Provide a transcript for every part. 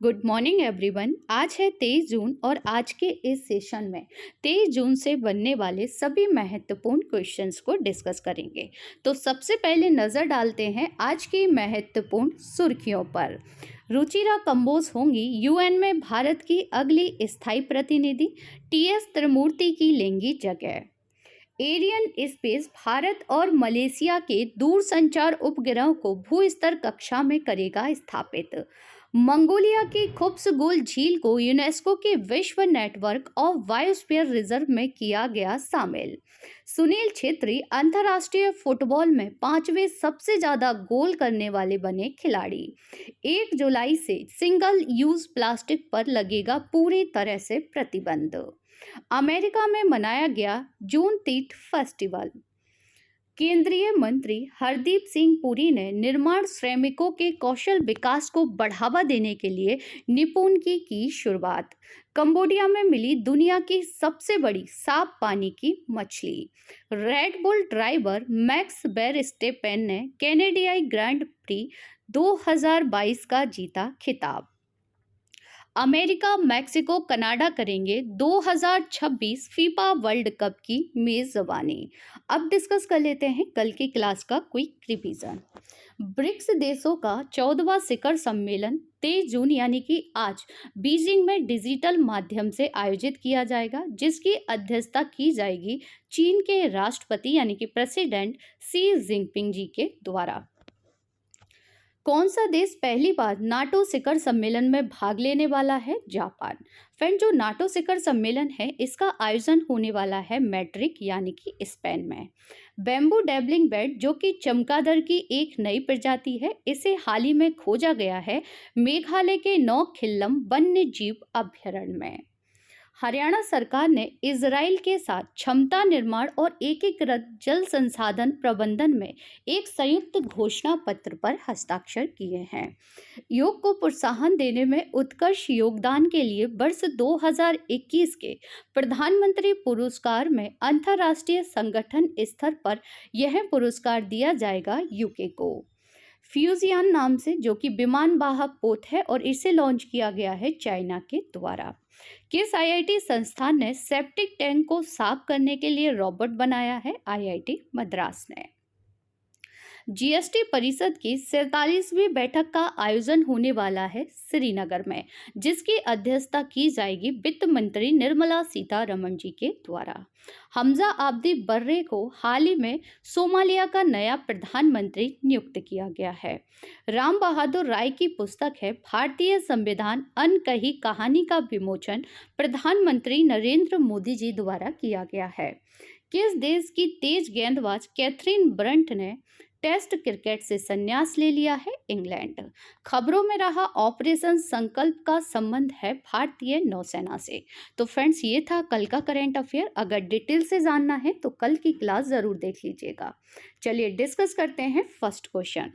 Good morning everyone. आज है 23 जून और आज के इस सेशन में 23 जून से बनने वाले सभी महत्वपूर्ण क्वेश्चंस को डिस्कस करेंगे। तो सबसे पहले नज़र डालते हैं आज की महत्वपूर्ण सुर्खियों पर। रुचिरा कंबोज होंगी यूएन में भारत की अगली स्थायी प्रतिनिधि, टीएस त्रिमूर्ति की लेंगी जगह। एरियन स्पेस भारत और मलेशिया के दूरसंचार उपग्रह को भूस्तर कक्षा में करेगा स्थापित। मंगोलिया की खुब्सगुल झील को यूनेस्को के विश्व नेटवर्क ऑफ बायोस्फीयर रिजर्व में किया गया शामिल। सुनील छेत्री अंतर्राष्ट्रीय फुटबॉल में 5वें सबसे ज्यादा गोल करने वाले बने खिलाड़ी। 1 जुलाई से सिंगल यूज प्लास्टिक पर लगेगा पूरी तरह से प्रतिबंध। अमेरिका में मनाया गया जूनतीठ फेस्टिवल। केंद्रीय मंत्री हरदीप सिंह पुरी ने निर्माण श्रमिकों के कौशल विकास को बढ़ावा देने के लिए निपुण की शुरुआत। कंबोडिया में मिली दुनिया की सबसे बड़ी साफ पानी की मछली। रेड बुल ड्राइवर मैक्स वेरस्टेपेन ने कैनेडियाई ग्रैंड प्री 2022 का जीता खिताब। अमेरिका, मैक्सिको, कनाडा करेंगे 2026 फीफा वर्ल्ड कप की मेजबानी। अब डिस्कस कर लेते हैं कल की क्लास का क्विक रिवीजन। ब्रिक्स देशों का 14वां शिखर सम्मेलन 23 जून यानी कि आज बीजिंग में डिजिटल माध्यम से आयोजित किया जाएगा, जिसकी अध्यक्षता की जाएगी चीन के राष्ट्रपति यानी कि प्रेसिडेंट शी जिनपिंग जी के द्वारा। कौन सा देश पहली बार नाटो शिखर सम्मेलन में भाग लेने वाला है? जापान। फ्रेंड, जो नाटो शिखर सम्मेलन है इसका आयोजन होने वाला है मैड्रिड यानी कि स्पेन में। बैम्बू डेबलिंग बेड जो कि चमगादड़ की एक नई प्रजाति है, इसे हाल ही में खोजा गया है मेघालय के नौखिल्लम वन्य जीव अभ्यारण्य में। हरियाणा सरकार ने इजराइल के साथ क्षमता निर्माण और एकीकृत जल संसाधन प्रबंधन में एक संयुक्त घोषणा पत्र पर हस्ताक्षर किए हैं। योग को प्रोत्साहन देने में उत्कृष्ट योगदान के लिए वर्ष 2021 के प्रधानमंत्री पुरस्कार में अंतर्राष्ट्रीय संगठन स्तर पर यह पुरस्कार दिया जाएगा यूके को। फ्यूजियन नाम से, जो कि विमान वाहक पोत है और इसे लॉन्च किया गया है चाइना के द्वारा। किस आईआईटी संस्थान ने सेप्टिक टैंक को साफ करने के लिए रोबोट बनाया है? आईआईटी मद्रास ने। जीएसटी परिषद की 47वीं बैठक का आयोजन होने वाला है श्रीनगर में, जिसकी अध्यक्षता की जाएगी वित्त मंत्री निर्मला सीतारमण जी के द्वारा। हमजा आब्दी बर्रे को हाल ही में सोमालिया का नया प्रधानमंत्री नियुक्त किया गया है। राम बहादुर राय की पुस्तक है भारतीय संविधान अनकही कहानी का विमोचन प्रधानमंत्री नरेंद्र मोदी जी द्वारा किया गया है। किस देश की तेज गेंदबाज कैथरीन ब्रंट ने टेस्ट क्रिकेट से संन्यास ले लिया है? इंग्लैंड। खबरों में रहा ऑपरेशन संकल्प का संबंध है भारतीय नौसेना से। तो फ्रेंड्स, ये था कल का करंट अफेयर। अगर डिटेल से जानना है तो कल की क्लास जरूर देख लीजिएगा। चलिए डिस्कस करते हैं फर्स्ट क्वेश्चन।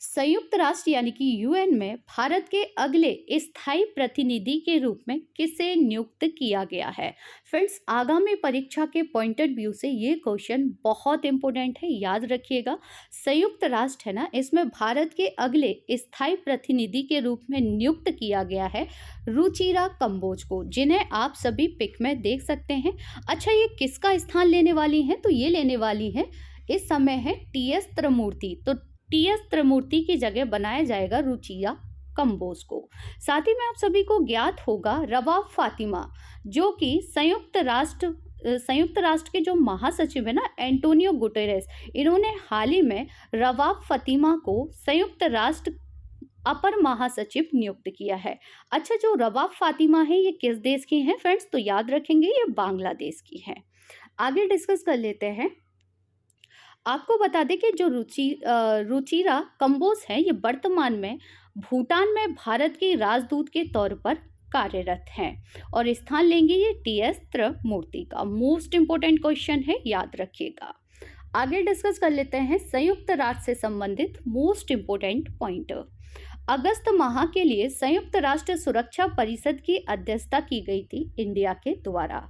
संयुक्त राष्ट्र यानी कि यूएन में भारत के अगले स्थायी प्रतिनिधि के रूप में किसे नियुक्त किया गया है? फ्रेंड्स, आगामी परीक्षा के पॉइंट ऑफ व्यू से ये क्वेश्चन बहुत इंपॉर्टेंट है, याद रखिएगा। संयुक्त राष्ट्र है ना, इसमें भारत के अगले स्थायी प्रतिनिधि के रूप में नियुक्त किया गया है रुचिरा कंबोज को, जिन्हें आप सभी पिक में देख सकते हैं। अच्छा, ये किसका स्थान लेने वाली हैं? तो ये लेने वाली है इस समय है टीएस त्रिमूर्ति। तो टीएस त्रिमूर्ति की जगह बनाया जाएगा रुचिरा कंबोज को। साथ ही में आप सभी को ज्ञात होगा रवाफ फातिमा, जो कि संयुक्त राष्ट्र के जो महासचिव है ना एंटोनियो गुटेरेस, इन्होंने हाल ही में रवाफ फातिमा को संयुक्त राष्ट्र अपर महासचिव नियुक्त किया है। अच्छा, जो रवाफ फातिमा है ये किस देश की है फ्रेंड्स? तो याद रखेंगे ये बांग्लादेश की है। आगे डिस्कस कर लेते हैं। आपको बता दें कि जो रुचिरा कंबोज है ये वर्तमान में भूटान में भारत की राजदूत के तौर पर कार्यरत हैं और स्थान लेंगे ये टीएस त्रिमूर्ति का। मोस्ट इंपोर्टेंट क्वेश्चन है, याद रखिएगा। आगे डिस्कस कर लेते हैं संयुक्त राष्ट्र से संबंधित मोस्ट इंपोर्टेंट पॉइंट। अगस्त माह के लिए संयुक्त राष्ट्र सुरक्षा परिषद की अध्यक्षता की गई थी इंडिया के द्वारा।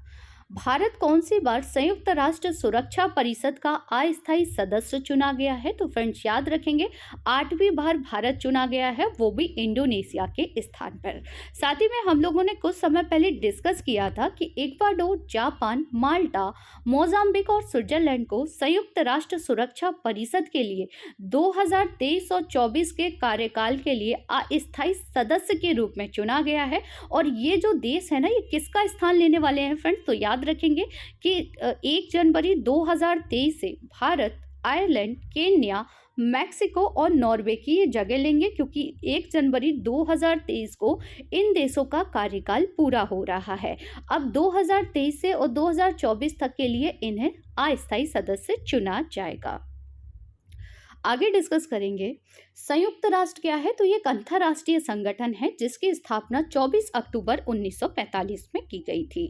भारत कौन सी बार संयुक्त राष्ट्र सुरक्षा परिषद का अस्थायी सदस्य चुना गया है? तो फ्रेंड्स याद रखेंगे 8वीं बार भारत चुना गया है, वो भी इंडोनेशिया के स्थान पर। साथ ही में हम लोगों ने कुछ समय पहले डिस्कस किया था कि इक्वाडोर, जापान, माल्टा, मोजाम्बिक और स्विट्जरलैंड को संयुक्त राष्ट्र सुरक्षा परिषद के लिए 2023 और 24 के कार्यकाल के लिए अस्थायी सदस्य के रूप में चुना गया है। और ये जो देश है ना, ये किसका स्थान लेने वाले हैं फ्रेंड्स? तो याद रखेंगे कि 1 जनवरी 2023 से भारत, आयरलैंड, केन्या, मैक्सिको और नॉर्वे की ये जगह लेंगे, क्योंकि 1 जनवरी 2023 को इन देशों का कार्यकाल पूरा हो रहा है। अब 2023 से और 2024 तक के लिए इन्हें अस्थायी सदस्य चुना जाएगा। आगे डिस्कस करेंगे संयुक्त राष्ट्र क्या है? तो ये एक अंतर्राष्ट्रीय संगठन है जिसकी स्थापना 24 अक्टूबर 1945 में की गई थी।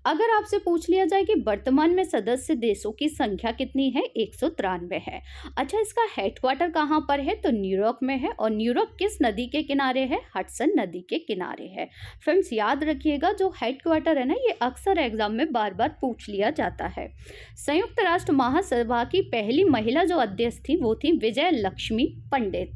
अगर आपसे पूछ लिया जाए कि वर्तमान में सदस्य देशों की संख्या कितनी है? 193 है। अच्छा, इसका हेडक्वार्टर कहाँ पर है? तो न्यूयॉर्क में है। और न्यूयॉर्क किस नदी के किनारे है? हडसन नदी के किनारे है। फ्रेंड्स याद रखिएगा, जो हेडक्वार्टर है ना, ये अक्सर एग्जाम में बार बार पूछ लिया जाता है। संयुक्त राष्ट्र महासभा की पहली महिला जो अध्यक्ष थी वो थी विजय लक्ष्मी पंडित।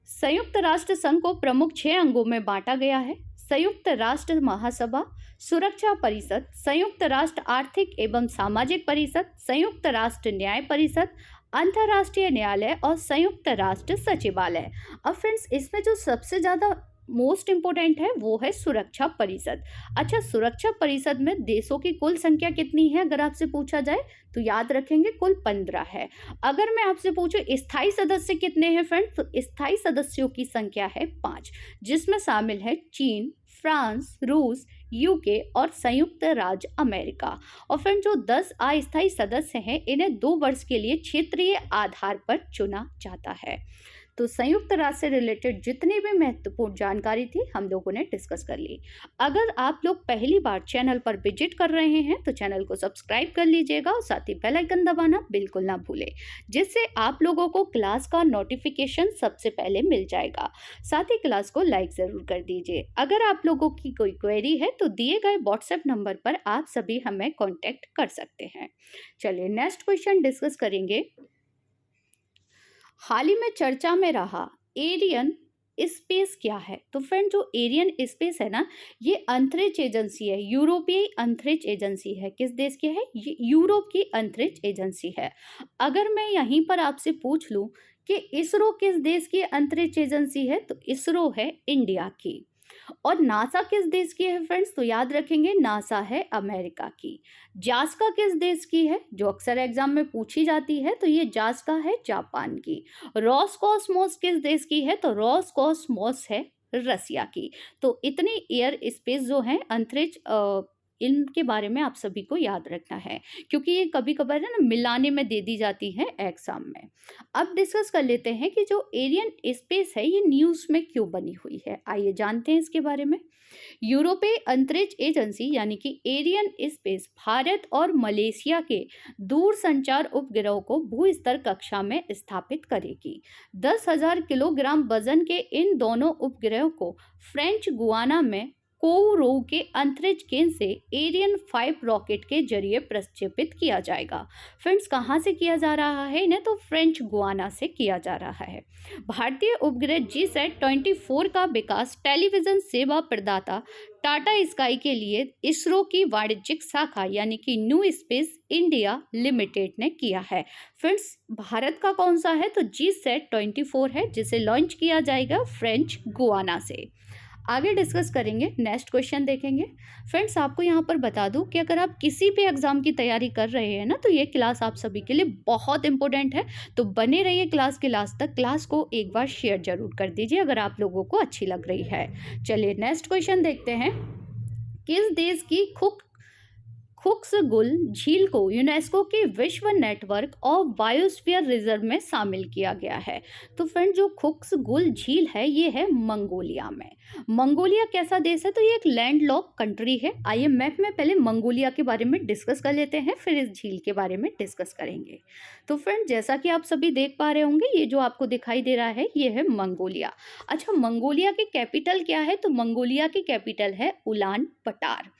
संयुक्त राष्ट्र संघ को प्रमुख 6 अंगों में बांटा गया है। संयुक्त राष्ट्र महासभा, सुरक्षा परिषद, संयुक्त राष्ट्र आर्थिक एवं सामाजिक परिषद, संयुक्त राष्ट्र न्याय परिषद, अंतर्राष्ट्रीय न्यायालय और संयुक्त राष्ट्र सचिवालय। अब फ्रेंड्स इसमें जो सबसे ज्यादा मोस्ट इंपोर्टेंट है वो है सुरक्षा परिषद। अच्छा, सुरक्षा परिषद में देशों की कुल संख्या कितनी है अगर आपसे पूछा जाए? तो याद रखेंगे कुल 15 है। अगर मैं आपसे पूछूं स्थायी सदस्य कितने हैं फ्रेंड्स? तो स्थायी सदस्यों की संख्या है 5, जिसमें शामिल है चीन, फ्रांस, रूस, यूके और संयुक्त राज्य अमेरिका। और फ्रेंड जो 10 अस्थायी सदस्य हैं इन्हें 2 वर्ष के लिए क्षेत्रीय आधार पर चुना जाता है। तो संयुक्त राष्ट्र से रिलेटेड जितनी भी महत्वपूर्ण जानकारी थी हम लोगों ने डिस्कस कर ली। अगर आप लोग पहली बार चैनल पर विजिट कर रहे हैं तो चैनल को सब्सक्राइब कर लीजिएगा और साथ ही बेल आइकन दबाना बिल्कुल ना भूलें, जिससे आप लोगों को क्लास का नोटिफिकेशन सबसे पहले मिल जाएगा। साथ ही क्लास को लाइक ज़रूर कर दीजिए। अगर आप लोगों की कोई क्वेरी है तो दिए गए व्हाट्सएप नंबर पर आप सभी हमें कॉन्टैक्ट कर सकते हैं। चलिए नेक्स्ट क्वेश्चन डिस्कस करेंगे। हाल ही में चर्चा में रहा एरियन स्पेस क्या है? तो फ्रेंड जो एरियन स्पेस है ना, ये अंतरिक्ष एजेंसी है, यूरोपीय अंतरिक्ष एजेंसी है। किस देश की है? ये यूरोप की अंतरिक्ष एजेंसी है। अगर मैं यहीं पर आपसे पूछ लूं कि इसरो किस देश की अंतरिक्ष एजेंसी है? तो इसरो है इंडिया की। और नासा किस देश की है फ्रेंड्स? तो याद रखेंगे नासा है अमेरिका की। जास्का किस देश की है? जो अक्सर एग्जाम में पूछी जाती है, तो ये जास्का है जापान की। रोसकॉस्मोस किस देश की है? तो रोसकॉस्मोस है रसिया की। तो इतनी एयर स्पेस जो है अंतरिक्ष, इनके बारे में आप सभी को याद रखना है, क्योंकि ये कभी कभार है ना मिलाने में दे दी जाती है एग्जाम में। अब डिस्कस कर लेते हैं कि जो एरियन स्पेस है ये न्यूज़ में क्यों बनी हुई है। आइए जानते हैं इसके बारे में। यूरोपीय अंतरिक्ष एजेंसी यानी कि एरियन स्पेस भारत और मलेशिया के दूरसंचार उपग्रहों को भूस्तर कक्षा में स्थापित करेगी। 10,000 किलोग्राम वजन के इन दोनों उपग्रहों को फ्रेंच गुयाना में कोउरोउ के अंतरिक्ष केंद्र से एरियन 5 रॉकेट के जरिए प्रक्षेपित किया जाएगा। फ्रेंड्स कहाँ से किया जा रहा है इन्हें? तो फ्रेंच गुयाना से किया जा रहा है। भारतीय उपग्रह GSAT-24 का विकास टेलीविजन सेवा प्रदाता टाटा स्काई के लिए इसरो की वाणिज्यिक शाखा यानी कि न्यू स्पेस इंडिया लिमिटेड ने किया है। फ्रेंड्स भारत का कौन सा है? तो GSAT-24 है, जिसे लॉन्च किया जाएगा फ्रेंच गुयाना से। आगे डिस्कस करेंगे, नेक्स्ट क्वेश्चन देखेंगे। फ्रेंड्स आपको यहाँ पर बता दूं कि अगर आप किसी भी एग्जाम की तैयारी कर रहे हैं ना, तो ये क्लास आप सभी के लिए बहुत इंपॉर्टेंट है। तो बने रहिए क्लास के लास्ट तक। क्लास को एक बार शेयर जरूर कर दीजिए अगर आप लोगों को अच्छी लग रही है। चलिए नेक्स्ट क्वेश्चन देखते हैं। किस देश की खुक्सगुल झील को यूनेस्को के विश्व नेटवर्क ऑफ बायोस्फीयर रिजर्व में शामिल किया गया है? तो फ्रेंड जो खुक्सगुल झील है ये है मंगोलिया में। मंगोलिया कैसा देश है? तो ये एक लैंडलॉक कंट्री है। आइए मैप में पहले मंगोलिया के बारे में डिस्कस कर लेते हैं, फिर इस झील के बारे में डिस्कस करेंगे। तो फ्रेंड जैसा कि आप सभी देख पा रहे होंगे, ये जो आपको दिखाई दे रहा है ये है मंगोलिया। अच्छा, मंगोलिया की कैपिटल क्या है? तो मंगोलिया की कैपिटल है उलान बटार।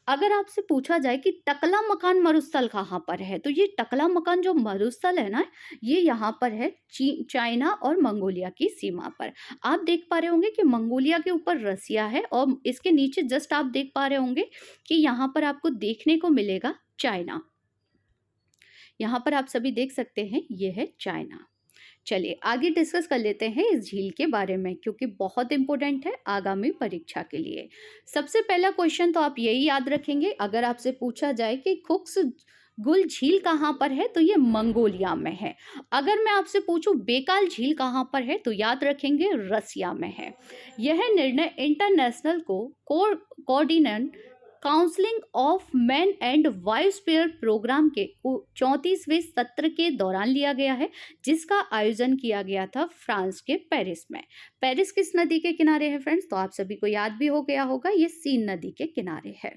अगर आपसे पूछा जाए कि टकला मकान मरुस्थल कहाँ पर है, तो ये टकला मकान जो मरुस्थल है ना, ये यहाँ पर है चाइना और मंगोलिया की सीमा पर। आप देख पा रहे होंगे कि मंगोलिया के ऊपर रसिया है और इसके नीचे जस्ट आप देख पा रहे होंगे कि यहाँ पर आपको देखने को मिलेगा चाइना। यहाँ पर आप सभी देख सकते हैं, ये है चाइना। चलिए आगे डिस्कस कर लेते हैं इस झील के बारे में, क्योंकि बहुत इंपॉर्टेंट है आगामी परीक्षा के लिए। सबसे पहला क्वेश्चन तो आप यही याद रखेंगे, अगर आपसे पूछा जाए कि खुक्स गुल झील कहाँ पर है, तो ये मंगोलिया में है। अगर मैं आपसे पूछूं बेकाल झील कहाँ पर है, तो याद रखेंगे रसिया में है। यह निर्णय international coordinate counselling of man and biosphere programme के 34वें सत्र के दौरान लिया गया है, जिसका आयोजन किया गया था फ्रांस के पेरिस में। पेरिस किस नदी के किनारे है फ्रेंड्स, तो आप सभी को याद भी हो गया होगा, ये सीन नदी के किनारे है।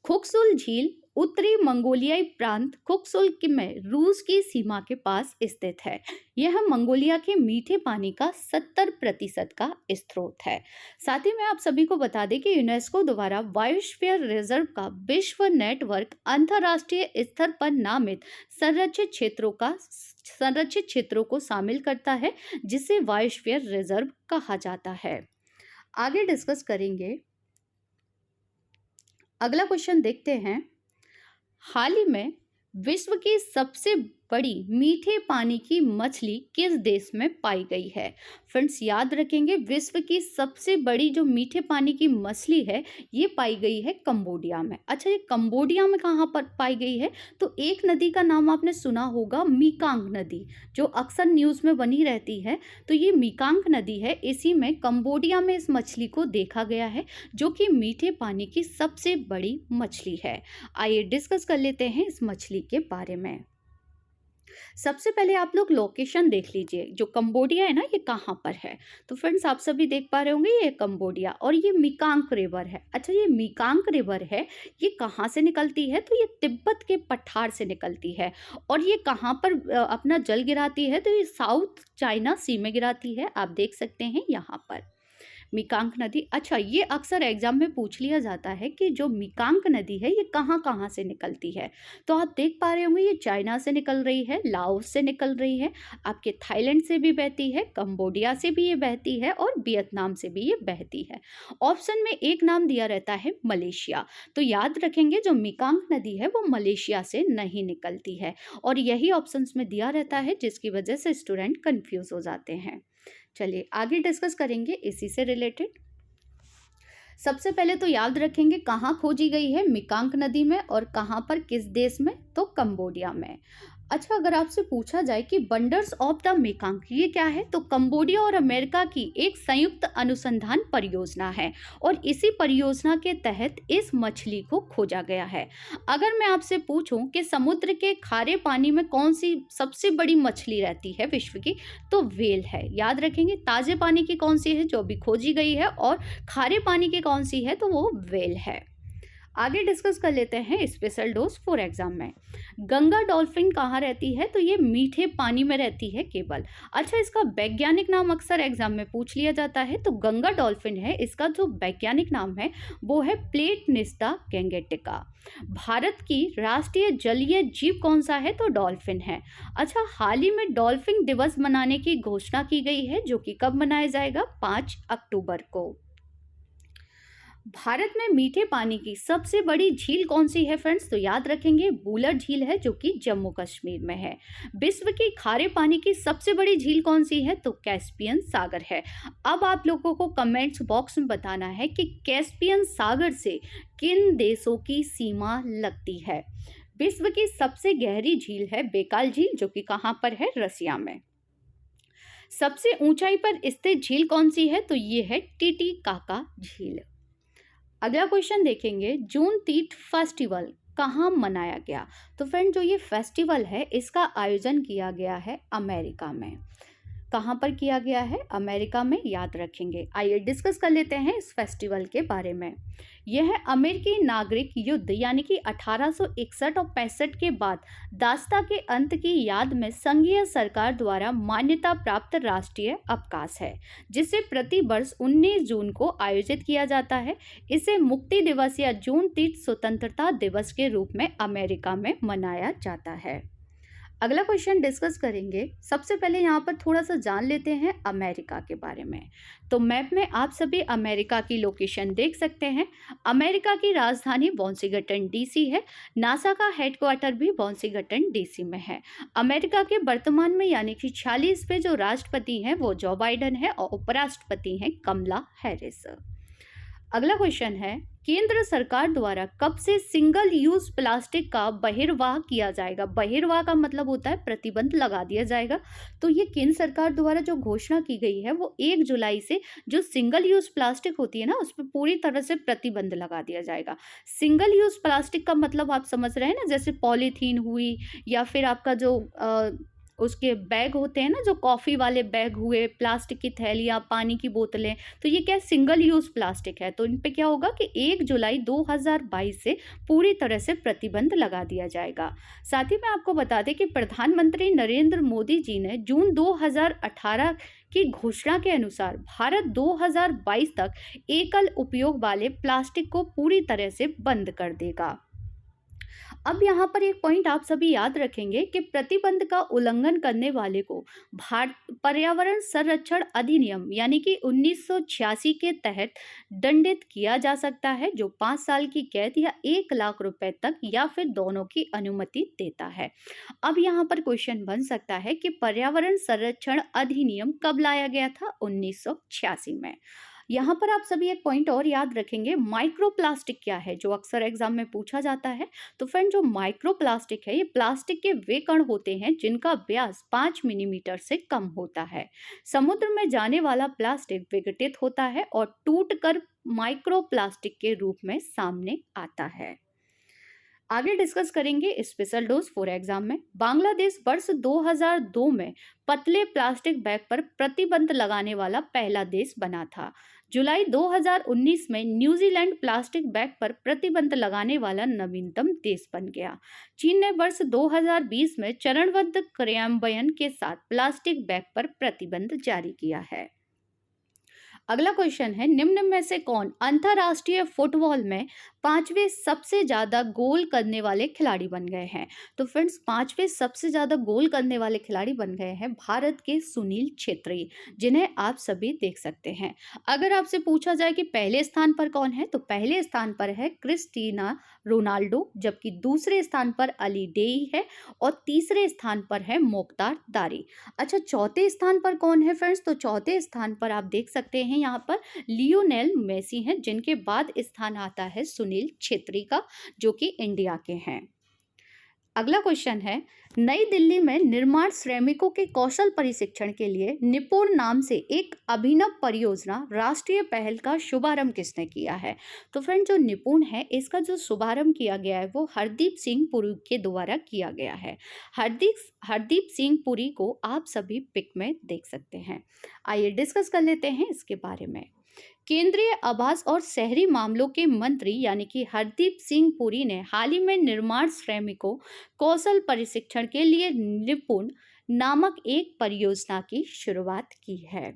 खुक्सुल झील उत्तरी मंगोलियाई प्रांत खुक्सुल में रूस की सीमा के पास स्थित है। यह मंगोलिया के मीठे पानी का 70% का स्रोत है। साथ ही में आप सभी को बता दें कि यूनेस्को द्वारा बायोस्फीयर रिजर्व का विश्व नेटवर्क अंतर्राष्ट्रीय स्तर पर नामित संरक्षित क्षेत्रों को शामिल करता है, जिसे बायोस्फीयर रिजर्व कहा जाता है। आगे डिस्कस करेंगे। अगला क्वेश्चन देखते हैं। हाल ही में विश्व की सबसे बड़ी मीठे पानी की मछली किस देश में पाई गई है? फ्रेंड्स याद रखेंगे, विश्व की सबसे बड़ी जो मीठे पानी की मछली है, ये पाई गई है कंबोडिया में। अच्छा, ये कंबोडिया में कहाँ पर पाई गई है? तो एक नदी का नाम आपने सुना होगा, मीकांग नदी, जो अक्सर न्यूज़ में बनी रहती है। तो ये मीकांग नदी है, इसी में कंबोडिया में इस मछली को देखा गया है, जो कि मीठे पानी की सबसे बड़ी मछली है। आइए डिस्कस कर लेते हैं इस मछली के बारे में। सबसे पहले आप लोग लोकेशन देख लीजिए, जो कंबोडिया है ना, ये कहाँ पर है। तो फ्रेंड्स आप सभी देख पा रहे होंगे, ये कंबोडिया और ये मीकांग रिवर है। अच्छा, ये मीकांग रिवर है, ये कहाँ से निकलती है? तो ये तिब्बत के पठार से निकलती है। और ये कहाँ पर अपना जल गिराती है? तो ये साउथ चाइना सी में गिराती है, आप देख सकते हैं यहाँ पर मीकांग नदी। अच्छा, ये अक्सर एग्जाम में पूछ लिया जाता है कि जो मीकांग नदी है, ये कहाँ कहाँ से निकलती है। तो आप देख पा रहे होंगे, ये चाइना से निकल रही है, लाओस से निकल रही है, आपके थाईलैंड से भी बहती है, कंबोडिया से भी ये बहती है और वियतनाम से भी ये बहती है। ऑप्शन में एक नाम दिया रहता है मलेशिया। तो याद रखेंगे, जो मीकांग नदी है वो मलेशिया से नहीं निकलती है, और यही ऑप्शंस में दिया रहता है, जिसकी वजह से स्टूडेंट कंफ्यूज हो जाते हैं। चलिए आगे डिस्कस करेंगे इसी से रिलेटेड। सबसे पहले तो याद रखेंगे कहाँ खोजी गई है, मीकांग नदी में, और कहाँ पर किस देश में, तो कंबोडिया में। अच्छा, अगर आपसे पूछा जाए कि वंडर्स ऑफ द मीकांग ये क्या है, तो कंबोडिया और अमेरिका की एक संयुक्त अनुसंधान परियोजना है, और इसी परियोजना के तहत इस मछली को खोजा गया है। अगर मैं आपसे पूछूं कि समुद्र के खारे पानी में कौन सी सबसे बड़ी मछली रहती है विश्व की, तो व्हेल है। याद रखेंगे, ताजे पानी की कौन सी है जो अभी खोजी गई है, और खारे पानी की कौन सी है, तो वो व्हेल है। आगे डिस्कस कर लेते हैं स्पेशल डोज फॉर एग्जाम में। गंगा डॉल्फिन कहाँ रहती है, तो ये मीठे पानी में रहती है केवल। अच्छा, इसका वैज्ञानिक नाम अक्सर एग्जाम में पूछ लिया जाता है, तो गंगा डॉल्फिन है, इसका जो वैज्ञानिक नाम है वो है प्लेटनिस्टा गैंगेटिका। भारत की राष्ट्रीय जलीय जीव कौन सा है, तो डॉल्फिन है। अच्छा, हाल ही में डॉल्फिन दिवस मनाने की घोषणा की गई है, जो कि कब मनाया जाएगा, 5 अक्टूबर को। भारत में मीठे पानी की सबसे बड़ी झील कौन सी है फ्रेंड्स, तो याद रखेंगे बूलर झील है, जो कि जम्मू कश्मीर में है। विश्व की खारे पानी की सबसे बड़ी झील कौन सी है, तो कैस्पियन सागर है। अब आप लोगों को कमेंट्स बॉक्स में बताना है कि कैस्पियन सागर से किन देशों की सीमा लगती है। विश्व की सबसे गहरी झील है बेकाल झील, जो कि कहाँ पर है, रसिया में। सबसे ऊंचाई पर स्थित झील कौन सी है, तो ये है टीटीकाका झील। अगला क्वेश्चन देखेंगे, जून तीर्थ फेस्टिवल कहाँ मनाया गया। तो फ्रेंड, जो ये फेस्टिवल है, इसका आयोजन किया गया है अमेरिका में। कहाँ पर किया गया है? अमेरिका में, याद रखेंगे। आइए डिस्कस कर लेते हैं इस फेस्टिवल के बारे में। यह अमेरिकी नागरिक युद्ध यानी कि 1861 और 65 के बाद दासता के अंत की याद में संघीय सरकार द्वारा मान्यता प्राप्त राष्ट्रीय अवकाश है, जिसे प्रति वर्ष 19 जून को आयोजित किया जाता है। इसे मुक्ति दिवस या जून 30 स्वतंत्रता दिवस के रूप में अमेरिका में मनाया जाता है। अगला क्वेश्चन डिस्कस करेंगे। सबसे पहले यहाँ पर थोड़ा सा जान लेते हैं अमेरिका के बारे में। तो मैप में आप सभी अमेरिका की लोकेशन देख सकते हैं। अमेरिका की राजधानी वाशिंगटन डीसी है। नासा का हेडक्वार्टर भी वाशिंगटन डीसी में है। अमेरिका के वर्तमान में यानी कि 46वें जो राष्ट्रपति हैं वो जो बाइडेन है और उपराष्ट्रपति हैं कमला हैरिस। अगला क्वेश्चन है, केंद्र सरकार द्वारा कब से सिंगल यूज प्लास्टिक का बहिर्वाह किया जाएगा? बहिर्वाह का मतलब होता है प्रतिबंध लगा दिया जाएगा। तो ये केंद्र सरकार द्वारा जो घोषणा की गई है वो 1 जुलाई से जो सिंगल यूज प्लास्टिक होती है ना उस पर पूरी तरह से प्रतिबंध लगा दिया जाएगा। सिंगल यूज प्लास्टिक का मतलब आप समझ रहे हैं ना, जैसे पॉलीथीन हुई या फिर आपका जो उसके बैग होते हैं ना, जो कॉफ़ी वाले बैग हुए, प्लास्टिक की थैलियाँ, पानी की बोतलें, तो ये क्या सिंगल यूज़ प्लास्टिक है। तो इन पे क्या होगा कि 1 जुलाई 2022 से पूरी तरह से प्रतिबंध लगा दिया जाएगा। साथ ही मैं आपको बता दें कि प्रधानमंत्री नरेंद्र मोदी जी ने जून 2018 की घोषणा के अनुसार भारत 2022 तक एकल उपयोग वाले प्लास्टिक को पूरी तरह से बंद कर देगा। अब यहाँ पर एक पॉइंट आप सभी याद रखेंगे कि प्रतिबंध का उल्लंघन करने वाले को पर्यावरण संरक्षण अधिनियम यानी कि 1986 के तहत दंडित किया जा सकता है, जो 5 साल की कैद या 1 लाख रुपए तक या फिर दोनों की अनुमति देता है। अब यहाँ पर क्वेश्चन बन सकता है कि पर्यावरण संरक्षण अधिनियम कब लाया गया था? 1986 में। यहाँ पर आप सभी एक पॉइंट और याद रखेंगे, माइक्रो प्लास्टिक क्या है, जो अक्सर एग्जाम में पूछा जाता है। तो फ्रेंड, जो माइक्रो प्लास्टिक है ये प्लास्टिक के वे कण होते हैं जिनका व्यास 5 मिलीमीटर से कम होता है। समुद्र में जाने वाला प्लास्टिक विघटित होता है और टूटकर माइक्रो प्लास्टिक के रूप में सामने आता है। आगे डिस्कस करेंगे स्पेशल डोज फॉर एग्जाम में। बांग्लादेश वर्ष 2002 में पतले प्लास्टिक बैग पर प्रतिबंध लगाने वाला पहला देश बना था। जुलाई 2019 में न्यूजीलैंड प्लास्टिक बैग पर प्रतिबंध लगाने वाला नवीनतम देश बन गया। चीन ने वर्ष 2020 में चरणबद्ध क्रियान्वयन के साथ प्लास्टिक बैग पर प्रतिबंध जारी किया है। अगला क्वेश्चन है, निम्न में से कौन अंतरराष्ट्रीय फुटबॉल में 5वें सबसे ज्यादा गोल करने वाले खिलाड़ी बन गए हैं? तो फ्रेंड्स, 5वें सबसे ज्यादा गोल करने वाले खिलाड़ी बन गए हैं भारत के सुनील छेत्री, जिन्हें आप सभी देख सकते हैं। अगर आपसे पूछा जाए कि पहले स्थान पर कौन है, तो पहले स्थान पर है क्रिस्टीना रोनाल्डो, जबकि दूसरे स्थान पर अली डेई है और तीसरे स्थान पर है मोख्तार दारी। अच्छा, चौथे स्थान पर कौन है फ्रेंड्स? तो चौथे स्थान पर आप देख सकते हैं यहाँ पर लियोनेल मेसी हैं, जिनके बाद स्थान आता है सुनील छेत्री का, जो कि इंडिया के हैं। अगला क्वेश्चन है, नई दिल्ली में निर्माण श्रमिकों के कौशल प्रशिक्षण के लिए निपुण नाम से एक अभिनव परियोजना राष्ट्रीय पहल का शुभारंभ किसने किया है? तो फ्रेंड, जो निपुण है इसका जो शुभारंभ किया गया है वो हरदीप सिंह पुरी के द्वारा किया गया है। हरदीप सिंह पुरी को आप सभी पिक में देख सकते हैं। आइए डिस्कस कर लेते हैं इसके बारे में। केंद्रीय आवास और शहरी मामलों के मंत्री यानी कि हरदीप सिंह पुरी ने हाल ही में निर्माण श्रमिकों कौशल प्रशिक्षण के लिए निपुण नामक एक परियोजना की शुरुआत की है।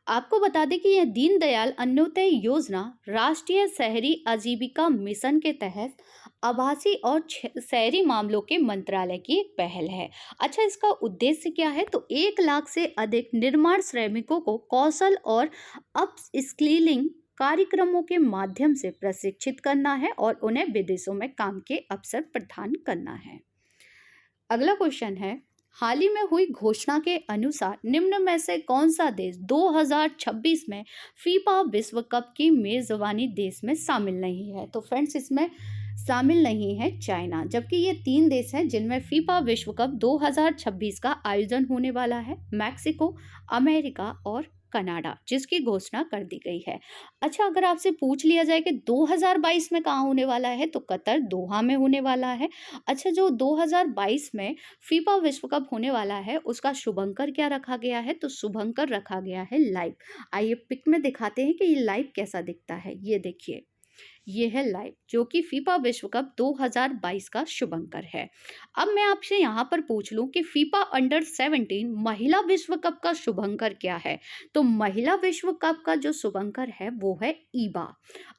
आपको बता दें कि यह दीनदयाल अंत्योदय योजना राष्ट्रीय शहरी आजीविका मिशन के तहत आवासीय और शहरी मामलों के मंत्रालय की एक पहल है। अच्छा, इसका उद्देश्य क्या है? तो 1 लाख से अधिक निर्माण श्रमिकों को कौशल और अप स्किलिंग कार्यक्रमों के माध्यम से प्रशिक्षित करना है और उन्हें विदेशों में काम के अवसर प्रदान करना है। अगला क्वेश्चन है, हाल ही में हुई घोषणा के अनुसार निम्न में से कौन सा देश 2026 में फीफा विश्व कप की मेजबानी देश में शामिल नहीं है? तो फ्रेंड्स, इसमें शामिल नहीं है चाइना, जबकि ये 3 देश हैं जिनमें फीफा विश्व कप 2026 का आयोजन होने वाला है, मैक्सिको, अमेरिका और कनाडा, जिसकी घोषणा कर दी गई है। अच्छा, अगर आपसे पूछ लिया जाए कि 2022 में कहाँ होने वाला है, तो कतर दोहा में होने वाला है। अच्छा, जो 2022 में फीफा विश्व कप होने वाला है, उसका शुभंकर क्या रखा गया है, तो शुभंकर रखा गया है लाइव। आइए पिक में दिखाते हैं कि ये लाइव कैसा दिखता है। ये देखिए, ये है लाइव, जो कि फीफा विश्व कप 2022 का शुभंकर है। अब मैं आपसे यहाँ पर पूछ लूं कि फीफा अंडर 17 महिला विश्व कप का शुभंकर क्या है, तो महिला विश्व कप का जो शुभंकर है वो है ईबा।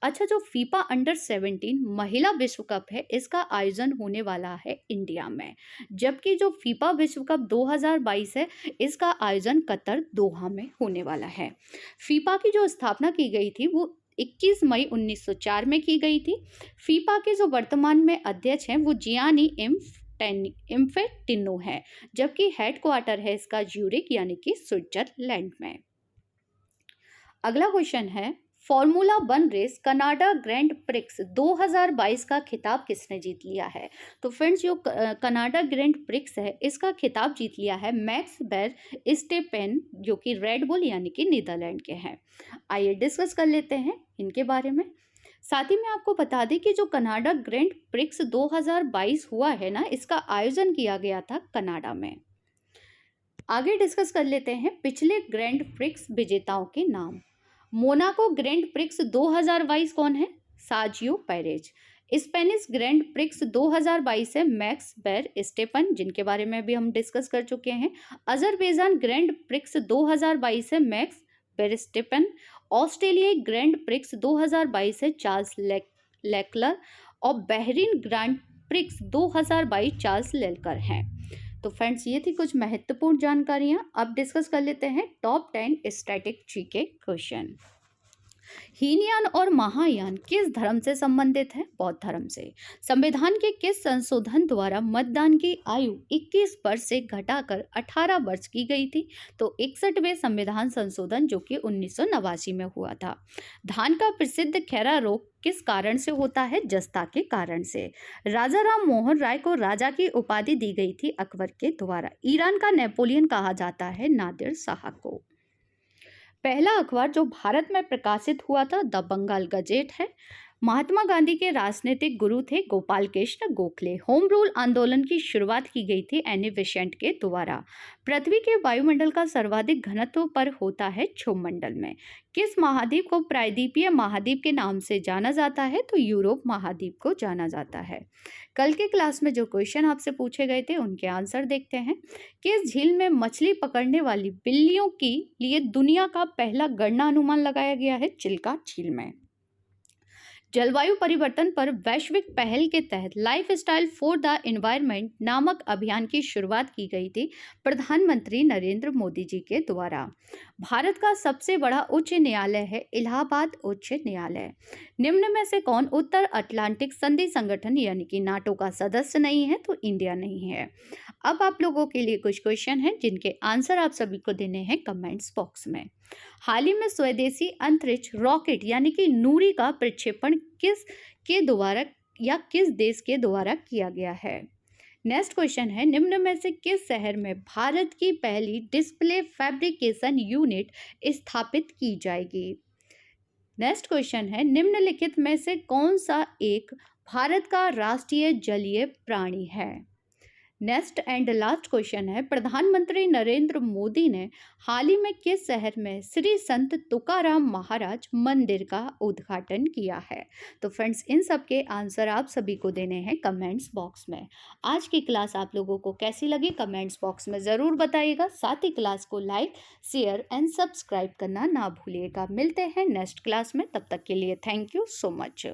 अच्छा, जो फीफा अंडर 17 महिला विश्व कप है, इसका आयोजन होने वाला है इंडिया में, जबकि जो फीफा विश्व कप 2022 है, इसका आयोजन कतर दोहा में होने वाला है। फीफा की जो स्थापना की गई थी वो 21 मई 1904 में की गई थी। फीफा के जो वर्तमान में अध्यक्ष हैं वो जियानी इन्फेंटिनो है, जबकि हेडक्वार्टर है इसका ज्यूरिक यानी कि स्विट्जरलैंड में। अगला क्वेश्चन है, formula 1 race Canada grand prix 2022 का खिताब किसने जीत लिया है, तो फ्रेंड्स जो कनाडा ग्रैंड प्रिक्स है, इसका खिताब जीत लिया है मैक्स वर्स्टेपेन, जो कि रेड बुल यानी कि नीदरलैंड के हैं। आइए डिस्कस कर लेते हैं इनके बारे में। साथ ही मैं आपको बता दें कि जो कनाडा ग्रैंड प्रिक्स 2022 हुआ है ना, इसका आयोजन किया गया था कनाडा में। आगे डिस्कस कर लेते हैं पिछले ग्रैंड प्रिक्स विजेताओं के नाम। मोनाको ग्रैंड प्रिक्स 2022 कौन है, Sergio Perez. Spanish grand prix 2022 है मैक्स वर्स्टेपेन, जिनके बारे में भी हम डिस्कस कर चुके हैं। अजरबैजान ग्रैंड प्रिक्स 2022 है मैक्स वर्स्टेपेन। ऑस्ट्रेलियाई ग्रैंड प्रिक्स 2022 है चार्ल्स लेक्लर, और Bahrain grand prix 2022 Charles Leclerc हैं। तो फ्रेंड्स, ये थी कुछ महत्वपूर्ण जानकारियां। अब डिस्कस कर लेते हैं top 10 static GK question. Hinayana और महायान किस धर्म से संबंधित है, बौद्ध धर्म से। संविधान के किस संशोधन द्वारा मतदान की आयु 21 वर्ष से घटाकर 18 वर्ष की गई थी, तो 61वें संविधान संशोधन, जो कि 1989 में हुआ था। धान का प्रसिद्ध खैरा रोग किस कारण से होता है, जस्ता के कारण से। राजा राम मोहन राय को राजा की उपाधि दी गई थी अकबर के द्वारा। ईरान का नेपोलियन कहा जाता है नादिर शाह को। पहला अखबार जो भारत में प्रकाशित हुआ था द बंगाल गजेट है। महात्मा गांधी के राजनीतिक गुरु थे गोपाल कृष्ण गोखले। होम रूल आंदोलन की शुरुआत की गई थी एनी बेसेंट के द्वारा। पृथ्वी के वायुमंडल का सर्वाधिक घनत्व पर होता है क्षोभमंडल में। किस महाद्वीप को प्रायद्वीपीय महाद्वीप के नाम से जाना जाता है, तो यूरोप महाद्वीप को जाना जाता है। कल के क्लास में जो क्वेश्चन आपसे पूछे गए थे उनके आंसर देखते हैं। किस झील में मछली पकड़ने वाली बिल्लियों के लिए दुनिया का पहला गणना अनुमान लगाया गया है, चिल्का झील में। जलवायु परिवर्तन पर वैश्विक पहल के तहत लाइफस्टाइल फॉर द एनवायरनमेंट नामक अभियान की शुरुआत की गई थी प्रधानमंत्री नरेंद्र मोदी जी के द्वारा। भारत का सबसे बड़ा उच्च न्यायालय है इलाहाबाद उच्च न्यायालय। निम्न में से कौन उत्तर अटलांटिक संधि संगठन यानी कि नाटो का सदस्य नहीं है, तो इंडिया नहीं है। अब आप लोगों के लिए कुछ क्वेश्चन हैं जिनके आंसर आप सभी को देने हैं कमेंट्स बॉक्स में। हाल ही में स्वदेशी अंतरिक्ष रॉकेट यानी कि नूरी का प्रक्षेपण किस के द्वारा या किस देश के द्वारा किया गया है। नेक्स्ट क्वेश्चन है, निम्न में से किस शहर में भारत की पहली डिस्प्ले फैब्रिकेशन यूनिट स्थापित की जाएगी। नेक्स्ट क्वेश्चन है, निम्नलिखित में से कौन सा एक भारत का राष्ट्रीय जलीय प्राणी है। नेक्स्ट एंड लास्ट क्वेश्चन है, प्रधानमंत्री नरेंद्र मोदी ने हाल ही में किस शहर में श्री संत तुकाराम महाराज मंदिर का उद्घाटन किया है। तो फ्रेंड्स, इन सब के आंसर आप सभी को देने हैं कमेंट्स बॉक्स में। आज की क्लास आप लोगों को कैसी लगी कमेंट्स बॉक्स में ज़रूर बताइएगा। साथ ही क्लास को लाइक शेयर एंड सब्सक्राइब करना ना भूलिएगा। मिलते हैं नेक्स्ट क्लास में, तब तक के लिए थैंक यू सो मच।